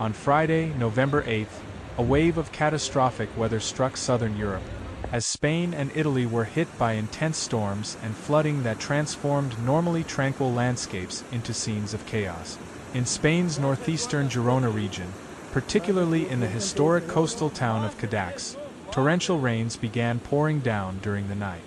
On Friday, November 8th, a wave of catastrophic weather struck southern Europe, as Spain and Italy were hit by intense storms and flooding that transformed normally tranquil landscapes into scenes of chaos. In Spain's northeastern Girona region, particularly in the historic coastal town of Cadaques, torrential rains began pouring down during the night.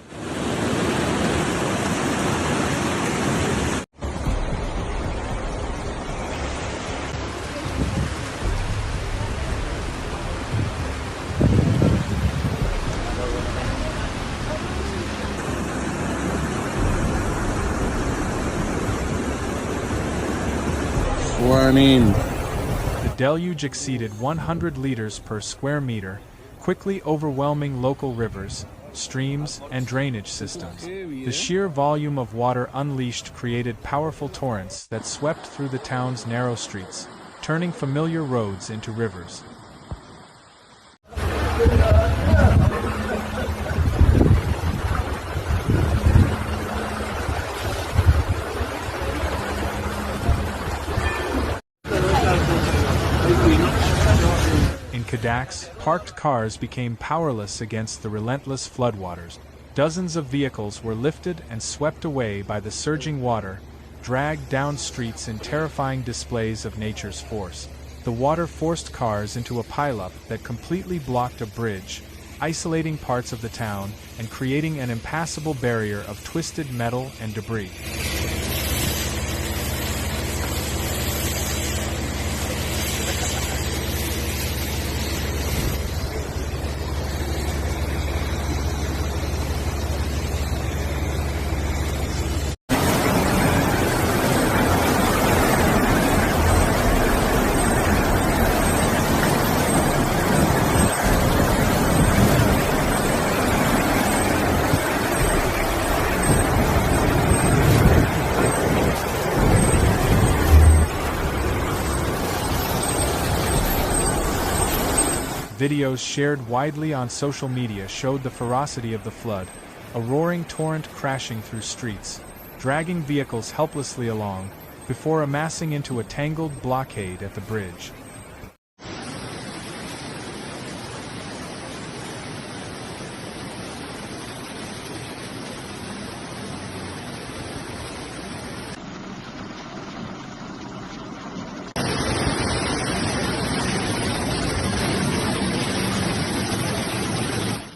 The deluge exceeded 100 liters per square meter, quickly overwhelming local rivers, streams, and drainage systems. The sheer volume of water unleashed created powerful torrents that swept through the town's narrow streets, turning familiar roads into rivers. In Cadaques, parked cars became powerless against the relentless floodwaters. Dozens of vehicles were lifted and swept away by the surging water, dragged down streets in terrifying displays of nature's force. The water forced cars into a pileup that completely blocked a bridge, isolating parts of the town and creating an impassable barrier of twisted metal and debris. Videos shared widely on social media showed the ferocity of the flood, a roaring torrent crashing through streets, dragging vehicles helplessly along, before amassing into a tangled blockade at the bridge.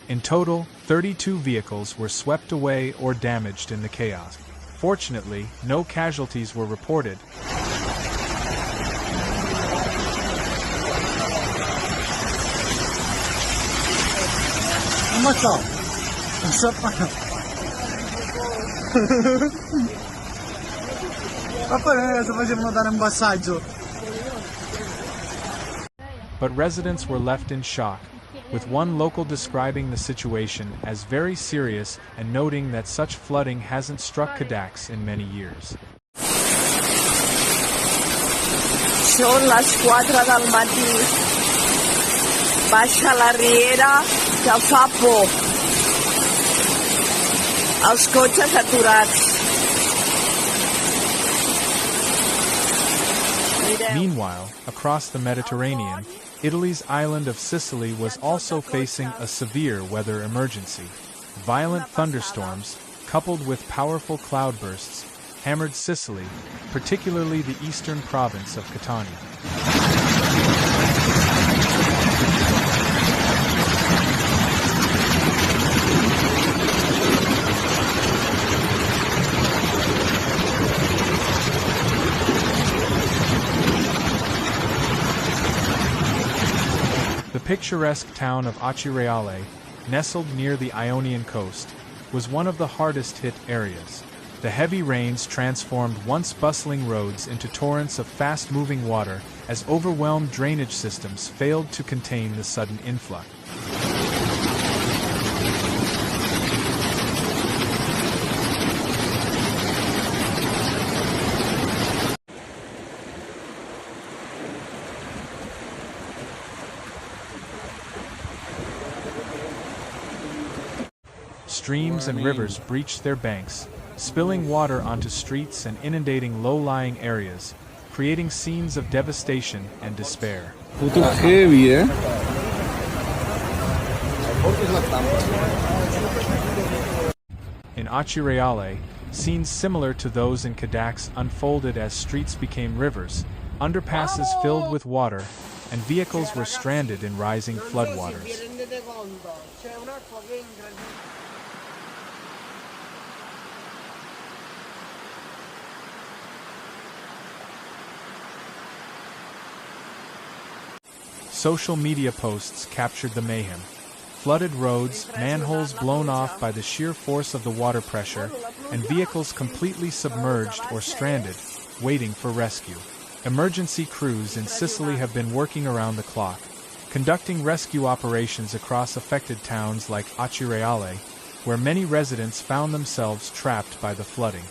In total, 32 vehicles were swept away or damaged in the chaos. Fortunately, no casualties were reported. But residents were left in shock, with one local describing the situation as very serious and noting that such flooding hasn't struck Cadaques in many years. Són les 4 del matí. Baixa la riera que fa por. Els cotxes aturats. Meanwhile, across the Mediterranean, Italy's island of Sicily was also facing a severe weather emergency. Violent thunderstorms, coupled with powerful cloudbursts, hammered Sicily, particularly the eastern province of Catania. The picturesque town of Acireale, nestled near the Ionian coast, was one of the hardest-hit areas. The heavy rains transformed once bustling roads into torrents of fast-moving water as overwhelmed drainage systems failed to contain the sudden influx. Streams and rivers breached their banks, spilling water onto streets and inundating low-lying areas, creating scenes of devastation and despair. Foto heavy, eh? In Accireale, scenes similar to those in Cadaques unfolded as streets became rivers, underpasses filled with water, and vehicles were stranded in rising floodwaters. Social media posts captured the mayhem. Flooded roads, manholes blown off by the sheer force of the water pressure, and vehicles completely submerged or stranded, waiting for rescue. Emergency crews in Sicily have been working around the clock, conducting rescue operations across affected towns like Accireale, where many residents found themselves trapped by the flooding.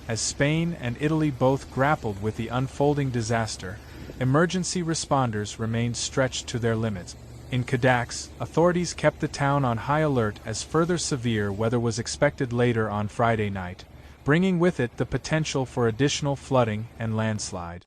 As Spain and Italy both grappled with the unfolding disaster, emergency responders remained stretched to their limits. In Cadaques, authorities kept the town on high alert as further severe weather was expected later on Friday night, bringing with it the potential for additional flooding and landslide.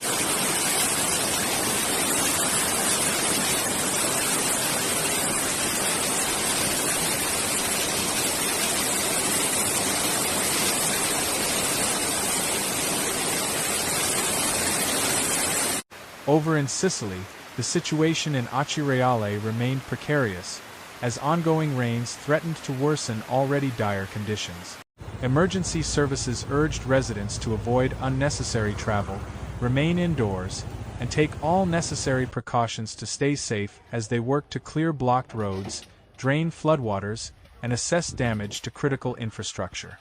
Over in Sicily, the situation in Accireale remained precarious, as ongoing rains threatened to worsen already dire conditions. Emergency services urged residents to avoid unnecessary travel, remain indoors, and take all necessary precautions to stay safe as they work to clear blocked roads, drain floodwaters, and assess damage to critical infrastructure.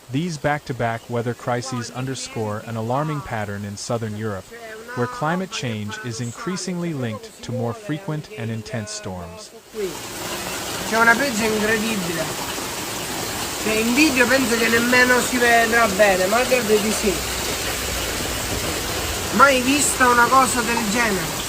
These back-to-back weather crises underscore an alarming pattern in southern Europe, where climate change is increasingly linked to more frequent and intense storms. C'è una pioggia incredibile. Che in video penso che nemmeno si vedrà bene, ma credo di sì. Mai vista una cosa del genere.